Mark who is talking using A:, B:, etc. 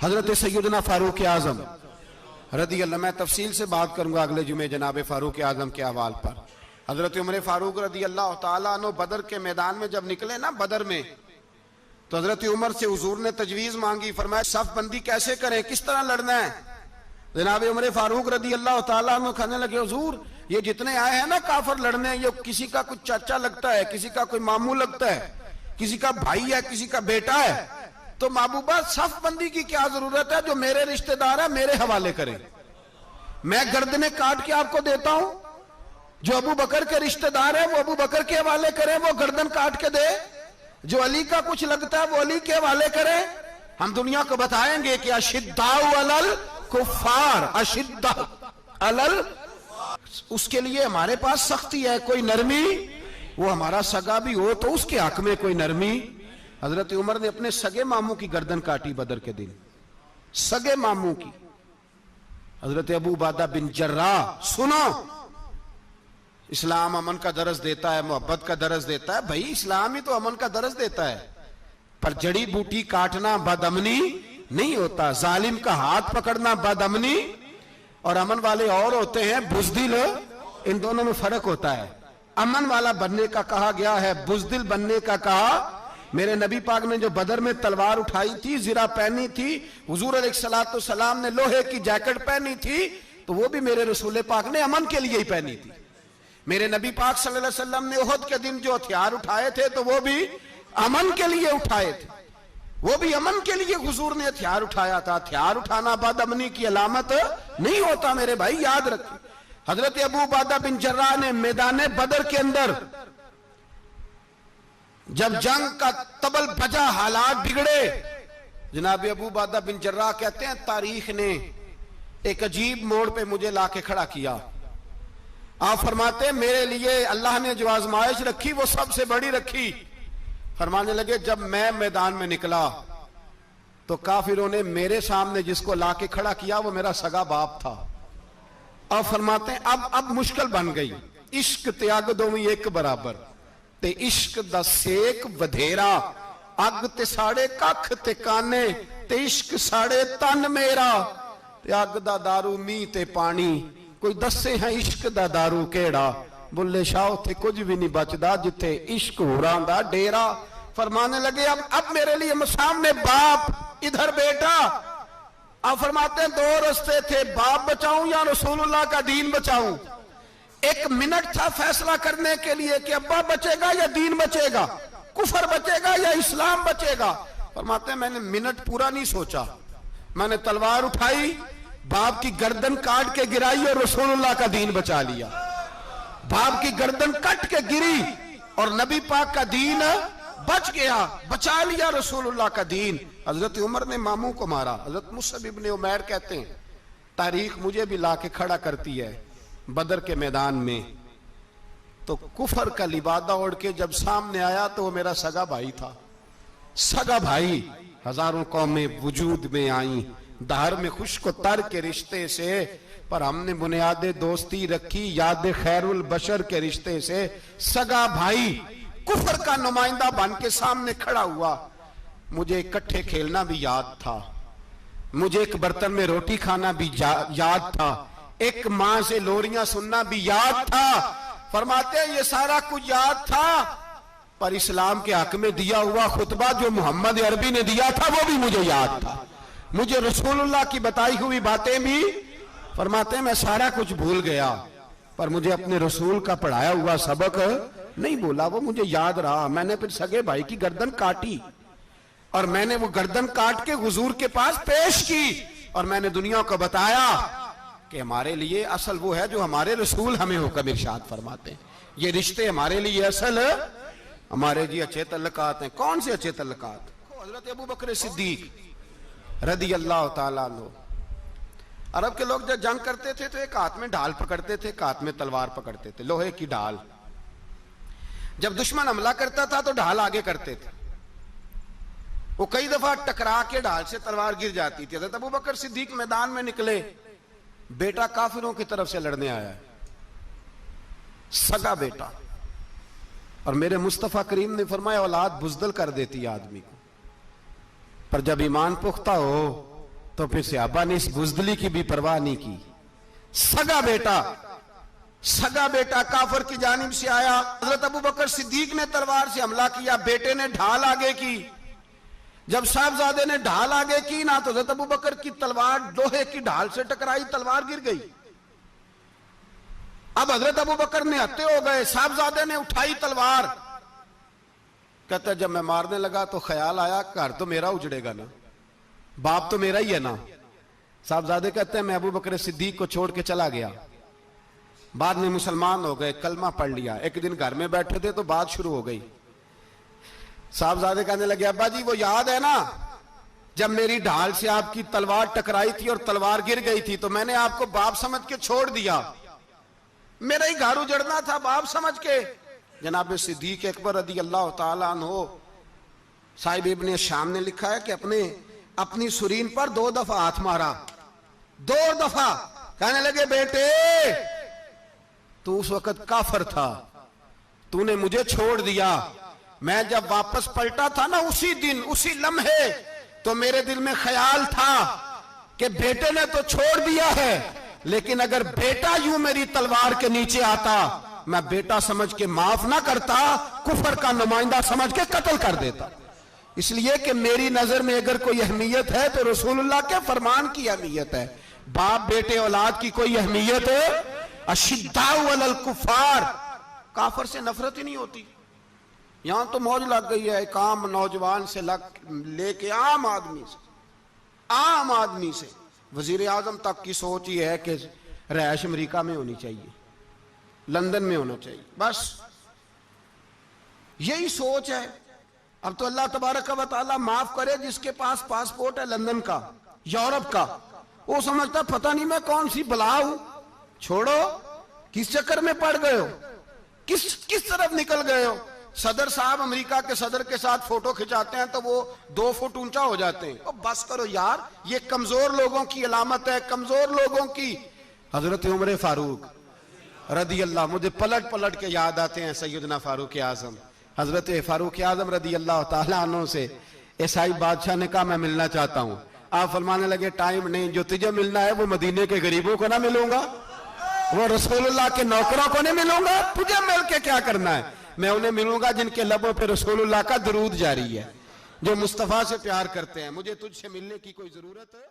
A: हजरत सैयदना फारूक आजम रदी अल्लाह, मैं तफसील से बात करूंगा अगले जुमे जनाब फारूक आजम के हवाल पर। हजरत उमर फारूक रदी अल्लाह तआला अन्हु बदर के मैदान में जब निकले ना, बदर में, तो हजरत उमर से हुजूर ने तजवीज मांगी, फरमाया सफ बंदी कैसे करें, किस तरह लड़ना है। जनाब उमर फारूक रदी अल्लाह तआला अन्हु कहने लगे, हुजूर ये जितने आए हैं ना काफिर लड़ने, ये किसी का कुछ चाचा लगता है, किसी का कोई मामू लगता है, किसी का भाई है, किसी का बेटा है, तो महबूबा सफ बंदी की क्या जरूरत है, जो मेरे रिश्तेदार है मेरे हवाले करें, मैं गर्दनें काट के आपको देता हूं। जो अबू बकर के रिश्तेदार है वो अबू बकर के हवाले करें, वो गर्दन काट के दे। जो अली का कुछ लगता है वो अली के हवाले करें। हम दुनिया को बताएंगे कि अशिद्दाउ अलल कुफ्फार, अशिद्दा अलल, उसके लिए हमारे पास सख्ती है, कोई नरमी, वो हमारा सगा भी हो तो उसके हक में कोई नरमी। हजरत उमर ने अपने सगे मामू की गर्दन काटी बदर के दिन, सगे मामू की। हजरत अबू उबादा बिन जर्राह, सुनो, इस्लाम अमन का दरस देता है, मोहब्बत का दरस देता है। भाई इस्लाम ही तो अमन का दरस देता है, पर जड़ी बूटी काटना बदअमनी नहीं होता, जालिम का हाथ पकड़ना बदअमनी, और अमन वाले और होते हैं बुज़दिल, इन दोनों में फर्क होता है। अमन वाला बनने का कहा गया है, बुज़दिल बनने का कहा। मेरे नबी पाक ने जो बदर में तलवार उठाई थी, जिरा पहनी थी, हुजूर अलैहिस्सलातु सलाम ने लोहे की जैकेट पहनी थी, तो वो भी मेरे रसूल पाक ने अमन के लिए ही पहनी थी। मेरे नबी पाक सल्लल्लाहु अलैहि वसल्लम ने उहद के दिन जो हथियार उठाए थे, तो वो भी अमन के लिए उठाए थे, वो भी अमन के लिए हुजूर ने हथियार उठाया था। हथियार उठाना बदअमनी की अलामत नहीं होता मेरे भाई, याद रखें। हजरत अबू उबादा बिन जर्राह ने मैदान बदर के अंदर जब जंग का तबल बजा, हालात बिगड़े, जनाब अबू उबादा बिन जर्राह कहते हैं तारीख ने एक अजीब मोड़ पे मुझे लाके खड़ा किया। आप फरमाते मेरे लिए अल्लाह ने जो आजमाइश रखी वो सबसे बड़ी रखी। फरमाने लगे जब मैं मैदान में निकला तो काफिरों ने मेरे सामने जिसको लाके खड़ा किया वो मेरा सगा बाप था। और फरमाते हैं अब मुश्किल बन गई, इश्क त्याग दोवी एक बराबर, ते इश्क दा सेक वधेरा, अग ते साड़े कख ते काने, ते इश्क साड़े तन मेरा, ते अग दा दारू मीं ते पानी, कोई दसे है इश्क दा दारू केड़ा, बुल्ले शाह उथे कुछ भी नहीं बचदा जिथे इश्क होरां दा डेरा। फरमाने लगे अब मेरे लिए सामने बाप, इधर बेटा। अब फरमाते हैं दो रास्ते थे, बाप बचाऊं या रसूलुल्लाह का दीन बचाऊं। एक मिनट था फैसला करने के लिए कि अब्बा बचेगा या दीन बचेगा, कुफर बचेगा या इस्लाम बचेगा। फरमाते हैं मैंने मिनट पूरा नहीं सोचा, मैंने तलवार उठाई, बाप की गर्दन काट के गिराई और रसूलुल्लाह का दीन बचा लिया। बाप की गर्दन कट के गिरी और नबी पाक का दीन बच गया, बचा लिया रसूलुल्लाह का दीन। हजरत उमर ने मामू को मारा। हजरत मुसअब इब्न उमैर कहते हैं तारीख मुझे भी लाके खड़ा करती है बदर के मैदान में, तो कुफर का लिबादा ओढ़ के जब सामने आया तो वो मेरा सगा भाई था। सगा भाई, हजारों कौमें वजूद में आई दहर में खुश्क तर के रिश्ते से, पर हमने बुनियादे दोस्ती रखी याद खैरुल बशर के रिश्ते से। सगा भाई कुफर का नुमाइंदा बन के सामने खड़ा हुआ। मुझे इकट्ठे खेलना भी याद था, मुझे एक बर्तन में रोटी खाना भी याद था, एक मां से लोरियां सुनना भी याद था। फरमाते हैं ये सारा कुछ याद था, पर इस्लाम के हक में दिया हुआ खुतबा जो मोहम्मद अरबी ने दिया था वो भी मुझे याद था। मुझे रसूलुल्लाह की बताई हुई बातें भी, फरमाते हैं मैं सारा कुछ भूल गया, पर मुझे अपने रसूल का पढ़ाया हुआ सबक नहीं भूला, वो मुझे याद रहा। मैंने फिर सगे भाई की गर्दन काटी और मैंने वो गर्दन काट के हुजूर के पास पेश की, और मैंने दुनिया को बताया कि हमारे लिए असल वो है जो हमारे रसूल हमें हुक्म इरशाद फरमाते हैं। ये रिश्ते हमारे लिए असल हमारे जी अच्छे तल्लुकात हैं। कौन से अच्छे तल्लुकात? हजरत अबू बकर सिद्दीक रदी अल्लाह ताला अन्हु। अरब के लोग जब जंग करते थे तो एक हाथ में ढाल पकड़ते थे, एक हाथ में तलवार पकड़ते थे, लोहे की ढाल। जब दुश्मन हमला करता था तो ढाल आगे करते थे, वो कई दफा टकरा के ढाल से तलवार गिर जाती थी। हजरत अबू बकर सिद्दीक मैदान में निकले, बेटा काफिरों की तरफ से लड़ने आया है, सगा बेटा, और मेरे मुस्तफा करीम ने फरमाया औलाद बुज़दिल कर देती है आदमी को, पर जब ईमान पुख्ता हो तो फिर सहाबा ने इस बुजदली की भी परवाह नहीं की। सगा बेटा काफर की जानिब से आया, हजरत अबू बकर सिद्दीक ने तलवार से हमला किया, बेटे ने ढाल आगे की। जब साहबजादे ने ढाल आगे की ना तो हजरत अबू बकर की तलवार लोहे की ढाल से टकराई, तलवार गिर गई। अब हजरत अबू बकर ने हत्ते हो गए, साहबजादे ने उठाई तलवार। कहता जब मैं मारने लगा तो ख्याल आया घर तो मेरा उजड़ेगा ना, बाप तो मेरा ही है ना। साहबजादे कहते हैं मैं अबू बकर सिद्दीक को छोड़ के चला गया। बाद में मुसलमान हो गए, कलमा पढ़ लिया। एक दिन घर में बैठे थे तो बात शुरू हो गई। साहबजादे कहने लगे अब्बा जी वो याद है ना जब मेरी ढाल से आपकी तलवार टकराई थी और तलवार गिर गई थी तो मैंने आपको बाप समझ के छोड़ दिया, मेरा ही घर उजड़ना था बाप समझ के। जनाब सिद्दीक अकबर रदी अल्लाह ताला अन्हो साहिब इब्ने शाम ने लिखा है कि अपनी सुरीन पर 2 दफा हाथ मारा, 2 दफा। कहने लगे बेटे तू उस वक्त काफर था, तूने मुझे छोड़ दिया। मैं जब वापस पलटा था ना उसी दिन उसी लम्हे तो मेरे दिल में ख्याल था कि बेटे ने तो छोड़ दिया है, लेकिन अगर बेटा यूं मेरी तलवार के नीचे आता मैं बेटा समझ के माफ ना करता, कुफर का नुमाइंदा समझ के कत्ल कर देता। इसलिए कि मेरी नजर में अगर कोई अहमियत है तो रसूलुल्लाह के फरमान की अहमियत है। बाप बेटे औलाद की कोई अहमियत है? अशिद्दाउ अलल कुफार, काफर से नफरत ही नहीं होती। यहां तो मौज लग गई है एक आम नौजवान से लेके आम आदमी से वजीर आजम तक की सोच ही है कि रहायश अमेरिका में होनी चाहिए, लंदन में होना चाहिए, बस यही सोच है। अब तो अल्लाह तबारक व तआला माफ करे जिसके पास पासपोर्ट है लंदन का, यूरोप का, वो समझता पता नहीं मैं कौन सी बला हूं। छोड़ो, किस चक्कर में पड़ गए हो, किस तरफ निकल गए हो। सदर साहब अमेरिका के सदर के साथ फोटो खिंचाते हैं तो वो 2 फुट ऊंचा हो जाते हैं। बस करो यार, ये कमजोर लोगों की अलामत है, कमजोर लोगों की। हजरत उमर फारूक रदी अल्लाह, मुझे पलट पलट के याद आते हैं सैयदना फारूक आजम। हजरत फारूक आजम रदी अल्लाह ताला अन्हु से ईसाई बादशाह ने कहा मैं मिलना चाहता हूं। आप फरमाने लगे टाइम नहीं, जो तुझे मिलना है वो मदीने के गरीबों को ना मिलूंगा, वो रसूलुल्लाह के नौकरों को नहीं मिलूंगा, तुझे मिल के क्या करना है। मैं उन्हें मिलूंगा जिनके लबों पे रसूलुल्लाह का दुरूद जारी है, जो मुस्तफा से प्यार करते हैं। मुझे तुझसे मिलने की कोई जरूरत है?